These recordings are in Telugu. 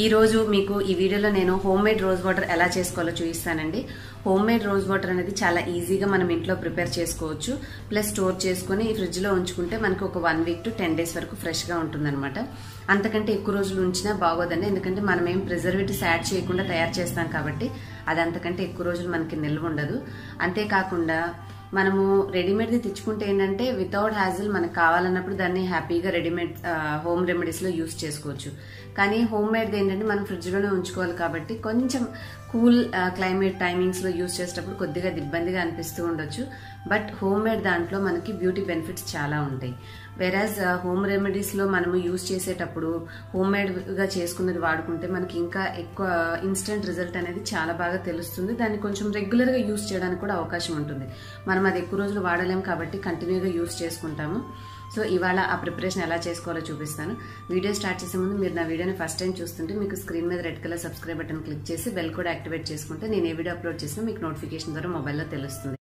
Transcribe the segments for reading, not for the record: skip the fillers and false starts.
ఈ రోజు మీకు ఈ వీడియోలో నేను హోమ్ మేడ్ రోజ్ వాటర్ ఎలా చేసుకోవాలో చూపిస్తానండి. హోమ్ మేడ్ రోజ్ వాటర్ అనేది చాలా ఈజీగా మనం ఇంట్లో ప్రిపేర్ చేసుకోవచ్చు. ప్లస్ స్టోర్ చేసుకుని ఫ్రిడ్జ్ లో ఉంచుకుంటే మనకి ఒక 1 వీక్ టు 10 డేస్ వరకు ఫ్రెష్ గా ఉంటుందన్నమాట. అంతకంటే ఎక్కువ రోజులు ఉంచినా బాగోదండి, ఎందుకంటే మనం ఏం ప్రిజర్వేటివ్స్ యాడ్ చేయకుండా తయారు చేస్తాం కాబట్టి అది అంతకంటే ఎక్కువ రోజులు మనకి నిల్వ ఉండదు. అంతేకాకుండా మనము రెడీమేడ్ది తెచ్చుకుంటే ఏంటంటే వితౌట్ హ్యాజిల్ మనకు కావాలన్నప్పుడు దాన్ని హ్యాపీగా రెడీమేడ్ హోమ్ రెమెడీస్ లో యూస్ చేసుకోవచ్చు. కానీ హోమ్ మేడ్ది ఏంటంటే మనం ఫ్రిడ్జ్ లోనే ఉంచుకోవాలి కాబట్టి కొంచెం కూల్ క్లైమేట్ టైమింగ్స్ లో యూస్ చేసేటప్పుడు కొద్దిగా ఇబ్బందిగా అనిపిస్తూ ఉండొచ్చు. బట్ హోమ్ మేడ్ దాంట్లో మనకి బ్యూటీ బెనిఫిట్స్ చాలా ఉంటాయి. వెరాజ్ హోమ్ రెమెడీస్ లో మనము యూస్ చేసేటప్పుడు హోమ్ మేడ్ గా చేసుకున్నది వాడుకుంటే మనకి ఇంకా ఎక్కువ ఇన్స్టెంట్ రిజల్ట్ అనేది చాలా బాగా తెలుస్తుంది. దాన్ని కొంచెం రెగ్యులర్ గా యూస్ చేయడానికి కూడా అవకాశం ఉంటుంది. మనం అది ఎక్కువ రోజులు వాడలేం కాబట్టి కంటిన్యూగా యూస్ చేసుకుంటాము. సో ఇవాళ ఆ ప్రిపరేషన్ ఎలా చేసుకోవాలో చూపిస్తాను. వీడియో స్టార్ట్ చేసే ముందు మీరు నా వీడియోని ఫస్ట్ టైం చూస్తుంటే మీకు స్క్రీన్ మీద red colour subscribe button click చేసి బెల్ కూడా యాక్టివేట్ చేసుకుంటే నేను ఏ వీడియో అప్లోడ్ చేసినా మీకు నోటిఫికేషన్ ద్వారా మొబైల్లో తెలుస్తుంది.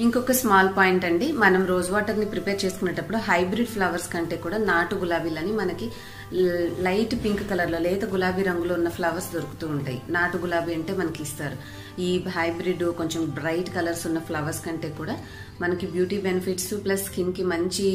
ఇంకొక స్మాల్ పాయింట్ అండి, మనం రోజ్ వాటర్ ని ప్రిపేర్ చేసుకునేటప్పుడు హైబ్రిడ్ ఫ్లవర్స్ కంటే కూడా నాటు గులాబీలని మనకి లైట్ పింక్ కలర్ లో లేత గులాబీ రంగులో ఉన్న ఫ్లవర్స్ దొరుకుతూ ఉంటాయి. నాటు గులాబీ అంటే మనకి ఇస్తారు. ఈ హైబ్రిడ్ కొంచెం బ్రైట్ కలర్స్ ఉన్న ఫ్లవర్స్ కంటే కూడా మనకి బ్యూటీ బెనిఫిట్స్ ప్లస్ స్కిన్ కి మంచి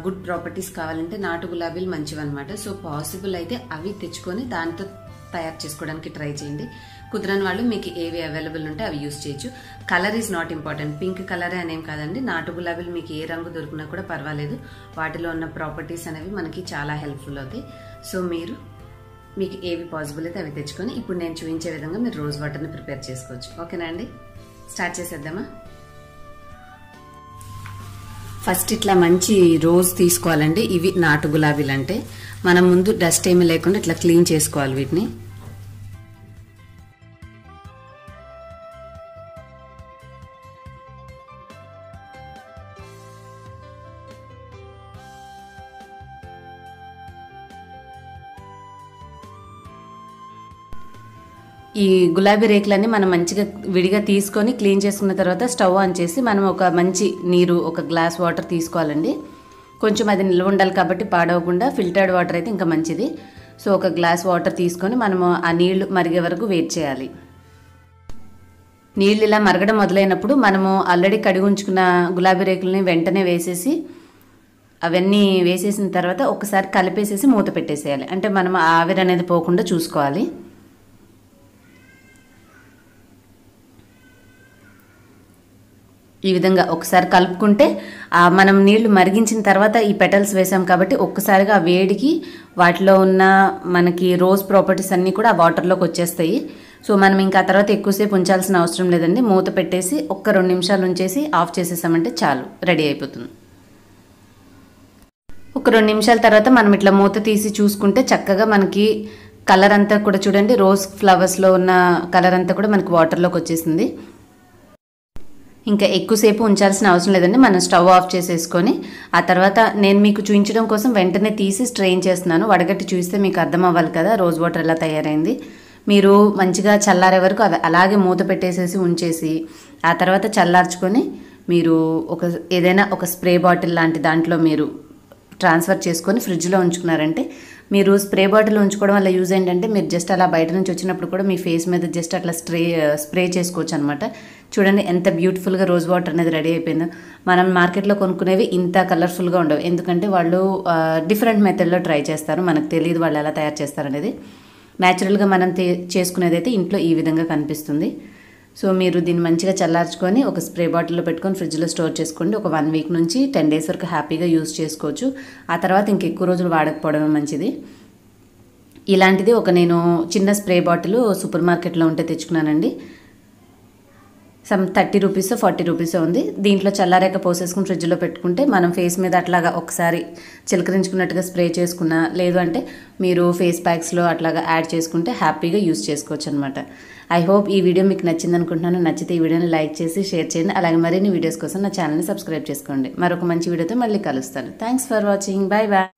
గుడ్ ప్రాపర్టీస్ కావాలంటే నాటు గులాబీలు మంచివి అనమాట. సో పాసిబుల్ అయితే అవి తెచ్చుకొని దాంతో తయారు చేసుకోవడానికి ట్రై చేయండి. కుదరని వాళ్ళు మీకు ఏవి అవైలబుల్ ఉంటే అవి యూస్ చేయొచ్చు. Colour is not important, pink కలరే అనేం కాదండి. నాటు గులాబీలు మీకు ఏ రంగు దొరికినా కూడా పర్వాలేదు. వాటిలో ఉన్న ప్రాపర్టీస్ అనేవి మనకి చాలా హెల్ప్ఫుల్ అవుతాయి. సో మీకు ఏవి పాసిబుల్ అయితే అవి తెచ్చుకొని ఇప్పుడు నేను చూపించే విధంగా మీరు రోజ్ వాటర్ని ప్రిపేర్ చేసుకోవచ్చు. ఓకేనా అండి, స్టార్ట్ చేసేద్దామా. ఫస్ట్ ఇట్లా మంచి రోజ్ తీసుకోవాలండి. ఇవి నాటు గులాబీలు అంటే మనం ముందు డస్ట్ ఏమీ లేకుండా ఇట్లా క్లీన్ చేసుకోవాలి వీటిని. ఈ గులాబీ రేకులన్నీ మనం మంచిగా విడిగా తీసుకొని క్లీన్ చేసుకున్న తర్వాత స్టవ్ ఆన్ చేసి మనం ఒక మంచి నీరు ఒక గ్లాస్ వాటర్ తీసుకోవాలండి. కొంచెం అది నిల్వ ఉండాలి కాబట్టి పాడవకుండా ఫిల్టర్డ్ వాటర్ అయితే ఇంకా మంచిది. సో ఒక గ్లాస్ వాటర్ తీసుకొని మనము ఆ నీళ్లు మరిగే వరకు వెయిట్ చేయాలి. నీళ్ళు ఇలా మరగడం మొదలైనప్పుడు మనము ఆల్రెడీ కడిగి ఉంచుకున్న గులాబీ రేకులని వెంటనే వేసేసి అవన్నీ వేసేసిన తర్వాత ఒకసారి కలిపేసేసి మూత పెట్టేసేయాలి. అంటే మనం ఆవిరి అనేది పోకుండా చూసుకోవాలి. ఈ విధంగా ఒకసారి కలుపుకుంటే మనం నీళ్లు మరిగించిన తర్వాత ఈ పెటల్స్ వేసాం కాబట్టి ఒక్కసారిగా ఆ వేడికి వాటిలో ఉన్న మనకి రోజ్ ప్రాపర్టీస్ అన్నీ కూడా ఆ వాటర్లోకి వచ్చేస్తాయి. సో మనం ఇంకా తర్వాత ఎక్కువసేపు ఉంచాల్సిన అవసరం లేదండి. మూత పెట్టేసి ఒక్క 2 నిమిషాలు ఉంచేసి ఆఫ్ చేసేసామంటే చాలు, రెడీ అయిపోతుంది. ఒక 2 నిమిషాల తర్వాత మనం ఇట్లా మూత తీసి చూసుకుంటే చక్కగా మనకి కలర్ అంతా కూడా చూడండి, రోజ్ ఫ్లవర్స్లో ఉన్న కలర్ అంతా కూడా మనకి వాటర్లోకి వచ్చేసింది. ఇంకా ఎక్కువసేపు ఉంచాల్సిన అవసరం లేదండి. మనం స్టవ్ ఆఫ్ చేసేసుకొని ఆ తర్వాత నేను మీకు చూపించడం కోసం వెంటనే తీసి స్ట్రెయిన్ చేస్తున్నాను. వడగట్టి చూస్తే మీకు అర్థం అవ్వాలి కదా రోజ్ వాటర్ ఎలా తయారైంది. మీరు మంచిగా చల్లారే వరకు అవి అలాగే మూత పెట్టేసేసి ఉంచేసి ఆ తర్వాత చల్లార్చుకొని మీరు ఏదైనా ఒక స్ప్రే బాటిల్ లాంటి దాంట్లో మీరు ట్రాన్స్ఫర్ చేసుకొని ఫ్రిడ్జ్లో ఉంచుకున్నారంటే మీరు స్ప్రే బాటిల్ ఉంచుకోవడం వల్ల యూజ్ ఏంటంటే మీరు జస్ట్ అలా బయట నుంచి వచ్చినప్పుడు కూడా మీ ఫేస్ మీద జస్ట్ అట్లా స్ప్రే చేసుకోవచ్చు అనమాట. చూడండి ఎంత బ్యూటిఫుల్గా రోజ్ వాటర్ అనేది రెడీ అయిపోయిందో. మనం మార్కెట్లో కొనుక్కునేవి ఇంత కలర్ఫుల్గా ఉండవు, ఎందుకంటే వాళ్ళు డిఫరెంట్ మెథడ్లో ట్రై చేస్తారు. మనకు తెలియదు వాళ్ళు ఎలా తయారు చేస్తారనేది. న్యాచురల్గా మనం చేసుకునేది అయితే ఇంట్లో ఈ విధంగా కనిపిస్తుంది. సో మీరు దీన్ని మంచిగా చల్లార్చుకొని ఒక స్ప్రే బాటిల్లో పెట్టుకొని ఫ్రిడ్జ్లో స్టోర్ చేసుకోండి. ఒక 1 వీక్ నుంచి 10 డేస్ వరకు హ్యాపీగా యూజ్ చేసుకోవచ్చు. ఆ తర్వాత ఇంకెక్కువ రోజులు వాడకపోవడమే మంచిది. ఇలాంటిది నేను చిన్న స్ప్రే బాటిల్ సూపర్ మార్కెట్లో ఉంటే తెచ్చుకున్నానండి. సమ్ 30 రూపీస్ 40 రూపీస్ ఉంది. దీంట్లో చల్లారేక పోసేసుకుని ఫ్రిడ్జ్లో పెట్టుకుంటే మనం ఫేస్ మీద అట్లాగా ఒకసారి చిలకరించుకున్నట్టుగా స్ప్రే చేసుకున్నా, లేదు అంటే మీరు ఫేస్ ప్యాక్స్లో అట్లాగా యాడ్ చేసుకుంటే హ్యాపీగా యూజ్ చేసుకోవచ్చు అనమాట. ఐ హోప్ ఈ వీడియో మీకు నచ్చింది అనుకుంటున్నాను. నచ్చితే ఈ వీడియోని లైక్ చేసి షేర్ చేయండి. అలాగే మరిన్ని వీడియోస్ కోసం నా ఛానల్ని సబ్స్క్రైబ్ చేసుకోండి. మరొక మంచి వీడియోతో మళ్ళీ కలుస్తాను. Thanks for watching. Bye bye.